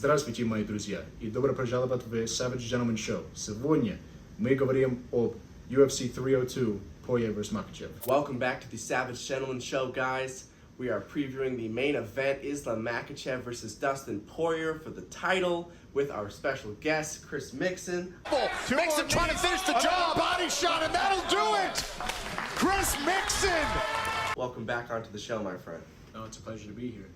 Здравствуйте, мои друзья, и добро пожаловать в Savage Gentleman Show. Сегодня мы говорим об UFC 302, Poirier vs. Makhachev. Welcome back to the Savage Gentleman Show, guys. We are previewing the main event, Islam Makhachev versus Dustin Poirier for the title with our special guest, Chris Mixan. Mixan trying to finish the job. Body shot, and that'll do it. Chris Mixan. Welcome back onto the show, my friend. Oh, it's a pleasure to be here.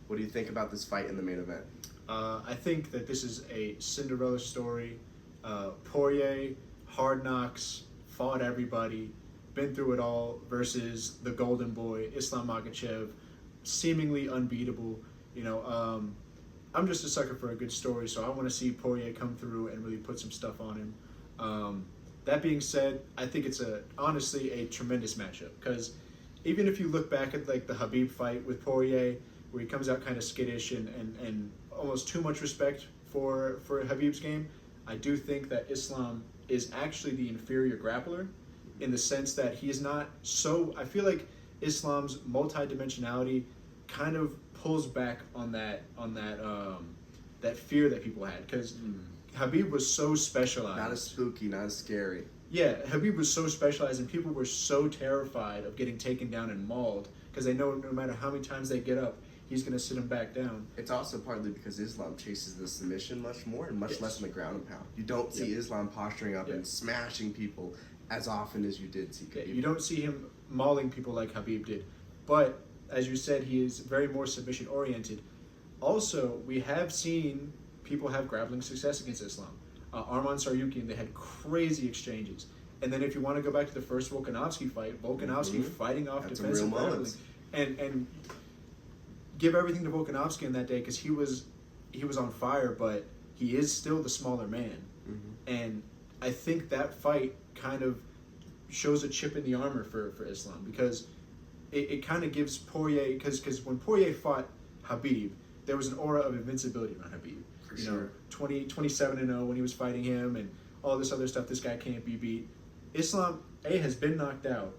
What do you think about this fight in the main event? I think that this is a Cinderella story. Poirier, hard knocks, fought everybody, been through it all, versus the golden boy, Islam Makhachev, seemingly unbeatable. I'm just a sucker for a good story, so I want to see Poirier come through and really put some stuff on him. That being said, I think it's honestly a tremendous matchup, because even if you look back at like the Khabib fight with Poirier, where he comes out kind of skittish and almost too much respect for Khabib's game, I do think that Islam is actually the inferior grappler, in the sense that he is not so. I feel like Islam's multidimensionality kind of pulls back on that fear that people had, because Khabib was so specialized. Not as spooky, not as scary. Yeah, Khabib was so specialized, and people were so terrified of getting taken down and mauled, because they know no matter how many times they get up, he's going to sit him back down. It's also partly because Islam chases the submission much more and much less in the ground and pound. You don't see Islam posturing up and smashing people as often as you did see Khabib. You don't see him mauling people like Khabib did. But, as you said, he is very more submission-oriented. Also, we have seen people have grappling success against Islam. Arman Tsarukyan, they had crazy exchanges. And then if you want to go back to the first Volkanovski fight, Volkanovski fighting off defensive grappling. And give everything to Volkanovski on that day, because he was on fire, but he is still the smaller man. And I think that fight kind of shows a chip in the armor for Islam, because it kind of gives Poirier, because when Poirier fought Khabib, there was an aura of invincibility around Khabib. For sure. 27-0 when he was fighting him, and all this other stuff. This guy can't be beat. Islam, A, has been knocked out.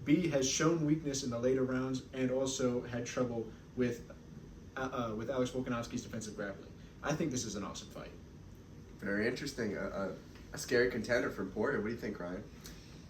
B, has shown weakness in the later rounds, and also had trouble with Alex Volkanovski's defensive grappling. I think this is an awesome fight. Very interesting. A scary contender for Poirier. What do you think, Ryan?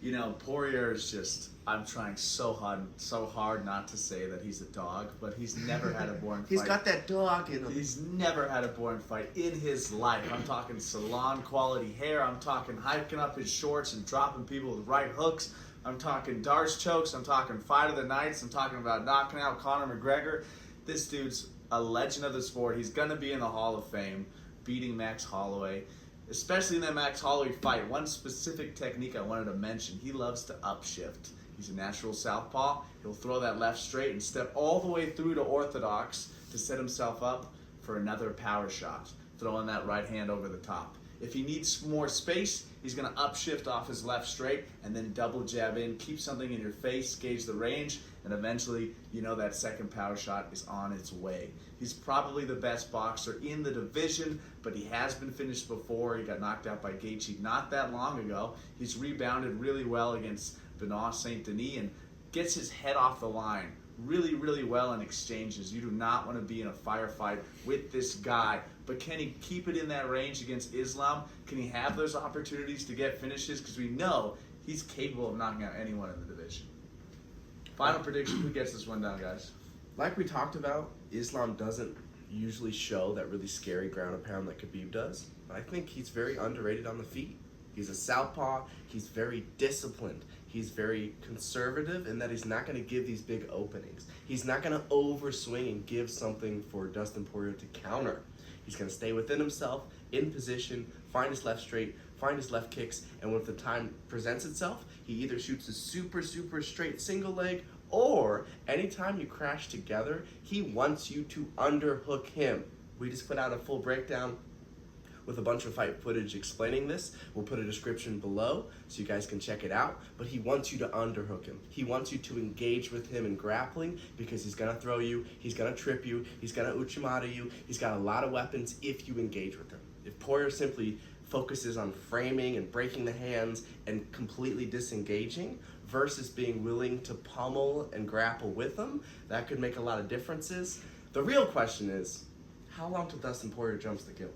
You know, Poirier is just, I'm trying so hard not to say that he's a dog, but he's never had a boring fight. He's got that dog in him. He's never had a boring fight in his life. I'm talking salon quality hair. I'm talking hiking up his shorts and dropping people with right hooks. I'm talking Darce chokes. I'm talking fight of the nights. I'm talking about knocking out Conor McGregor. This dude's a legend of the sport. He's going to be in the Hall of Fame, beating Max Holloway. Especially in that Max Holloway fight, one specific technique I wanted to mention, he loves to upshift. He's a natural southpaw. He'll throw that left straight and step all the way through to orthodox to set himself up for another power shot, throwing that right hand over the top. If he needs more space, he's going to upshift off his left straight and then double jab in, keep something in your face, gauge the range, and eventually, that second power shot is on its way. He's probably the best boxer in the division, but he has been finished before. He got knocked out by Gaethje not that long ago. He's rebounded really well against Benoit Saint Denis and gets his head off the line really, really well in exchanges. You do not want to be in a firefight with this guy, but can he keep it in that range against Islam? Can he have those opportunities to get finishes? Because we know he's capable of knocking out anyone in the division. Final prediction, who gets this one down, guys? Like we talked about, Islam doesn't usually show that really scary ground and pound that Khabib does. I think he's very underrated on the feet. He's a southpaw. He's very disciplined. He's very conservative in that he's not going to give these big openings. He's not going to overswing and give something for Dustin Poirier to counter. He's going to stay within himself, in position, find his left straight, find his left kicks, and when the time presents itself, he either shoots a super, super straight single leg, or anytime you crash together, he wants you to underhook him. We just put out a full breakdown with a bunch of fight footage explaining this. We'll put a description below so you guys can check it out. But he wants you to underhook him. He wants you to engage with him in grappling, because he's going to throw you, he's going to trip you, he's going to uchimata you. He's got a lot of weapons if you engage with him. If Poirier simply focuses on framing and breaking the hands and completely disengaging versus being willing to pummel and grapple with him, that could make a lot of differences. The real question is, how long till Dustin Poirier jumps the Gilly?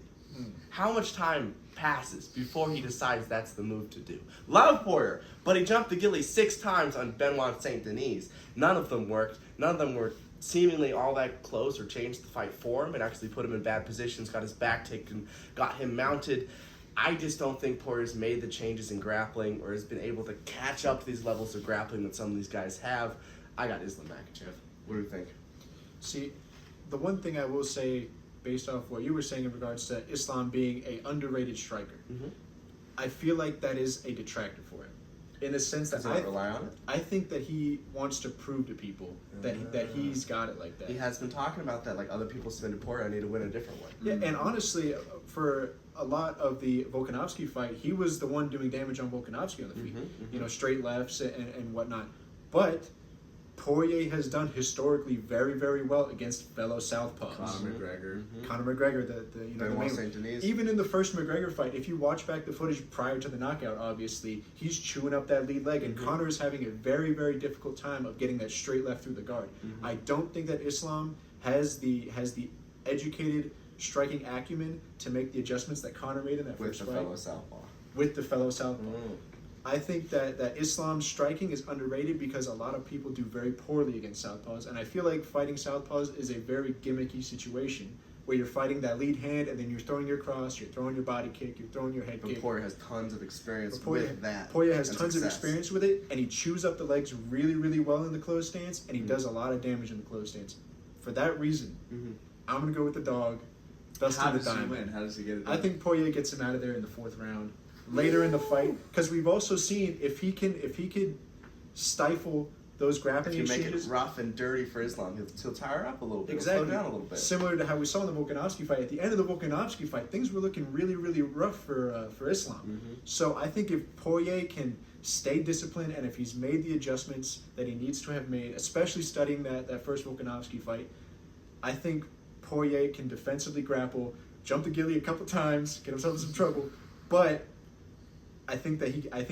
How much time passes before he decides that's the move to do? Love Poirier, but he jumped the Gilly 6 times on Benoit Saint Denis. None of them worked. None of them were seemingly all that close or changed the fight for him and actually put him in bad positions, got his back taken, got him mounted. I just don't think Poirier's made the changes in grappling or has been able to catch up to these levels of grappling that some of these guys have. I got Islam Makhachev. What do you think? See, the one thing I will say, based off what you were saying in regards to Islam being a underrated striker, I feel like that is a detractor for him. In the sense that Does he not rely on it? I think that he wants to prove to people that he's got it like that. He has been talking about that, like other people submitted Poirier, I need to win a different way. Yeah, and honestly, for a lot of the Volkanovski fight, he was the one doing damage on Volkanovski on the feet. You know, straight lefts and whatnot. But Poirier has done historically very, very well against fellow southpaws. Conor McGregor. Conor McGregor, the Benoit main Saint Denis. even in the first McGregor fight, if you watch back the footage prior to the knockout, obviously he's chewing up that lead leg, and Conor is having a very, very difficult time of getting that straight left through the guard. I don't think that Islam has the educated striking acumen to make the adjustments that Conor made in that With first the fight fellow southpaw. with the fellow southpaw. I think that Islam's striking is underrated because a lot of people do very poorly against southpaws, and I feel like fighting southpaws is a very gimmicky situation where you're fighting that lead hand and then you're throwing your cross, you're throwing your body kick, you're throwing your head But kick. Poirier has tons of experience Poirier, with that. Poirier has and tons of success. experience with it, and he chews up the legs really, really well in the closed stance, and he does a lot of damage in the closed stance. For that reason, I'm going to go with the dog, Dustin How the does he Diamond. win? How does he get it done? I think Poirier gets him out of there in the 4th round. Later in the fight, because we've also seen if he could stifle those grappling If you make exchanges, it rough and dirty for Islam, he'll tire up a little bit. exactly, He'll slow down a little bit. similar to how we saw in the Volkanovski fight. At the end of the Volkanovski fight, things were looking really, really rough for Islam. So I think if Poirier can stay disciplined and if he's made the adjustments that he needs to have made, especially studying that first Volkanovski fight, I think Poirier can defensively grapple, jump the Gilly a couple times, get himself in some trouble, but I think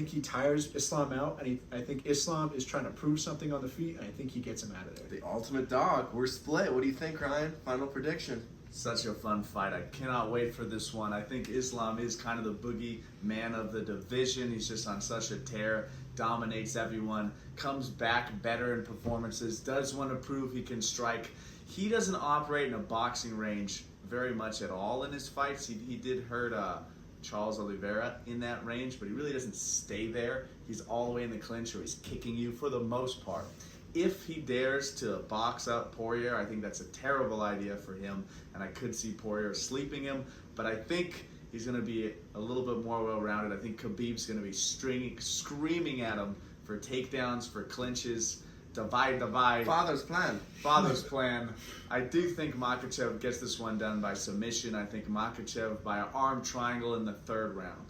he tires Islam out, and I think Islam is trying to prove something on the feet, and I think he gets him out of there. The ultimate dog. We're split. What do you think, Ryan? Final prediction. Such a fun fight. I cannot wait for this one. I think Islam is kind of the boogie man of the division. He's just on such a tear, dominates everyone, comes back better in performances, does want to prove he can strike. He doesn't operate in a boxing range very much at all in his fights. He did hurt Charles Oliveira in that range, but he really doesn't stay there. He's all the way in the clinch, or he's kicking you for the most part. If he dares to box up Poirier, I think that's a terrible idea for him, and I could see Poirier sleeping him, but I think he's going to be a little bit more well-rounded. I think Khabib's going to be screaming at him for takedowns, for clinches, divide. Father's plan. Father's plan. I do think Makhachev gets this one done by submission. I think Makhachev by an arm triangle in the 3rd round.